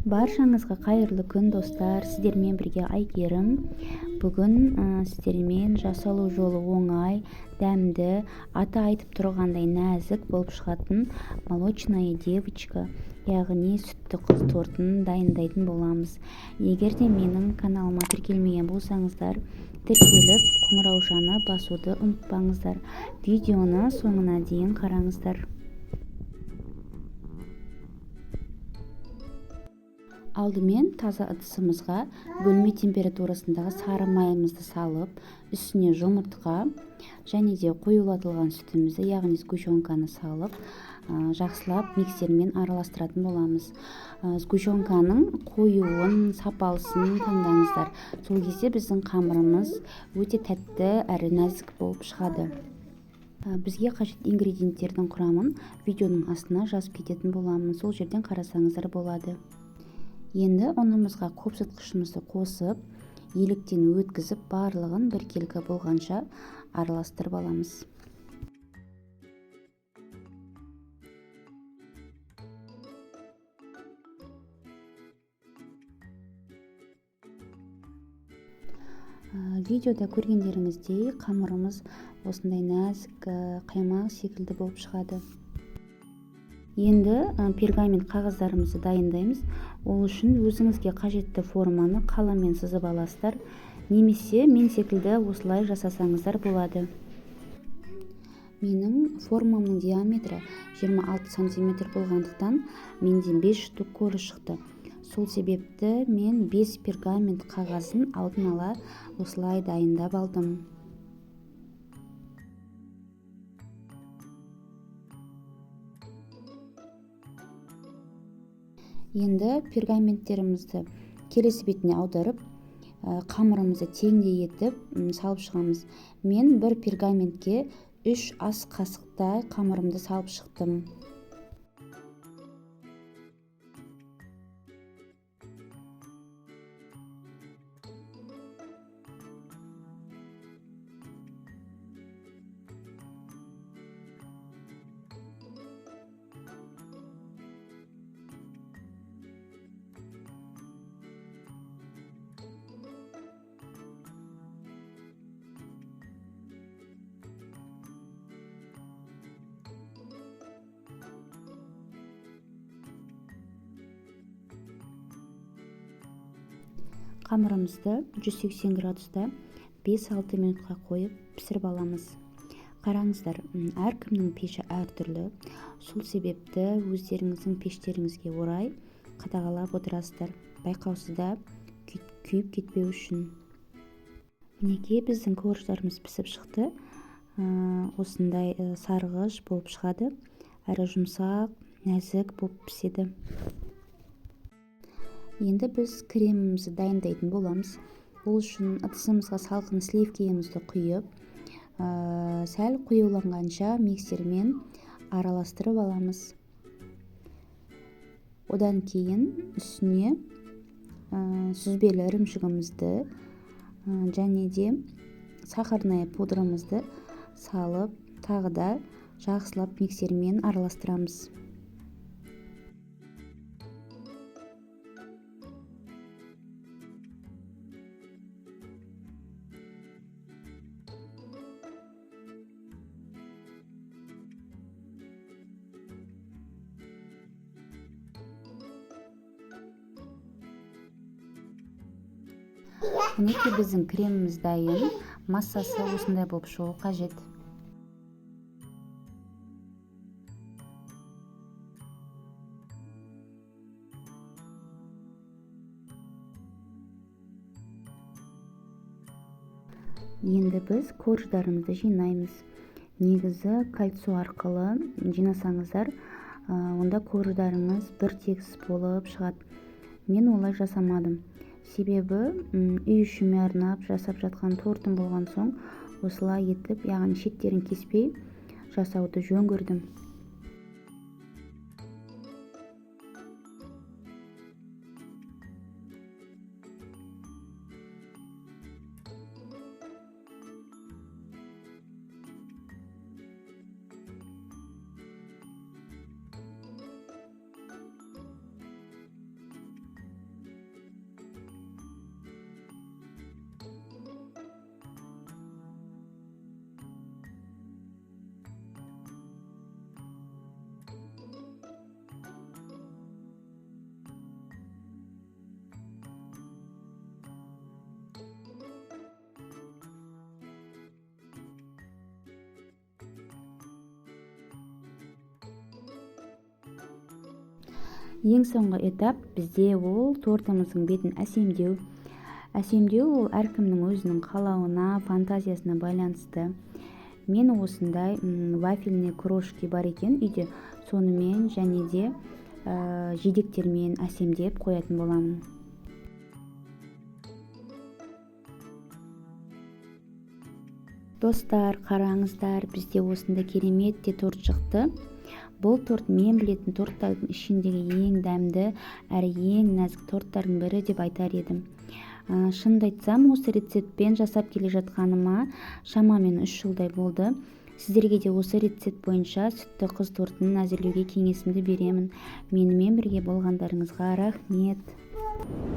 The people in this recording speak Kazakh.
Баршаңызға қайырлы күн достар, сіздермен бірге Айгерім. Бүгін сіздермен жасалу жолы оңай, дәмді, аты айтып тұрғандай нәзік болып шығатын молочная девочка, яғни сүтті қыз тортын дайындайтын боламыз. Егер де менің каналыма тіркелмеген болсаңыздар, тіркеліп қоңыраушаны басуды ұмытпаңыздар. Видеоны соңына дейін қараңыздар. Алдымен таза ыдысымызға бөлме температурасындағы сары майымызды салып, үстіне жұмыртқа және де қоюлатылған сүтімізді, яғни сгущенканы салып, жақсылап миксермен араластыратын боламыз. Сгущенканың қоюын, сапалысын таңдаңыздар. Сол кезде біздің қамырымыз өте тәтті әрі нәзік болып шығады. Бізге қажет ингредиенттердің құрамын видеоның астына жазып кететін боламын. Сол жерден қарасаңыздар болады. Енді ұнымызға қопсытқышымызды қосып, еліктен өткізіп, барлығын біркелкі болғанша араластырып аламыз. Видеода көргендеріңіздей қамырымыз осындай нәзік, қаймақ секілді болып шығады. Енді пергамент қағаздарымызды дайындаймыз. Ол үшін өзіңізге қажетті форманы қаламмен сызып аласыздар, немесе мен секілді осылай жасасаңыздар болады. Менің формамның диаметрі 26 см болғандықтан менде 5 штук коры шықты. Сол себепті мен 5 пергамент қағазын алдын ала осылай дайындап алдым. Енді пергаменттерімізді келесі бетіне аударып, қамырымызды теңдей етіп салып шығамыз. Мен бір пергаментке 3 ас қасықтай қамырымды салып шықтым. Қамырымызды 180 градуста 5-6 минутқа қойып пісіріп аламыз. Қараңыздар, әркімнің пеші әртүрлі. Сол себепті өздеріңіздің пештеріңізге орай қадағалап отырасыздар. Байқаусызда күйіп кетпеу үшін. Мінекей біздің корждарымыз пісіп шықты. Осындай сарғыш болып шығады. Әрі жұмсақ, нәзік болып піседі. Енді біз кремімізді дайындайтын боламыз. Ол үшін ыдысымызға салқын сливкемізді құйып, сәл қоюланғанша миксермен араластырып аламыз. Одан кейін үстіне сүзбелі ірімшігімізді және де сахарная пудрамызды салып, тағы да жақсылап миксермен араластырамыз. Мінекей біздің креміміз дайын, массасы осындай болып шығуы қажет. Енді біз корждарымызды жинаймыз. Негізі кольцо арқылы жинасаңыздар, онда корждарыңыз бір тегіс болып шығады. Мен олай жасамадым. Себебі үй ішіме арнап жасап жатқан тортым болған соң, осылай етіп, яғни шеттерін кеспей жасауды жөн көрдім. Ең соңғы этап бізде ол тортымыздың бетін әсемдеу. Әсемдеу ол әркімнің өзінің қалауына, фантазиясына байланысты. Мен осындай вафельный крошки бар екен үйде, сонымен және де жидектермен әсемдеп қоятын боламын. Достар, қараңыздар, бізде осындай керемет те торт шықты. Бұл торт мен білетін торттардың ішіндегі ең дәмді әрі ең нәзік торттардың бірі деп айтар едім. Шынымды айтсам, осы рецептпен жасап келе жатқаныма шамамен 3 жылдай болды. Сіздерге де осы рецепт бойынша сүтті қыз тортын әзірлеуге кеңесімді беремін. Менімен бірге болғандарыңызға рахмет.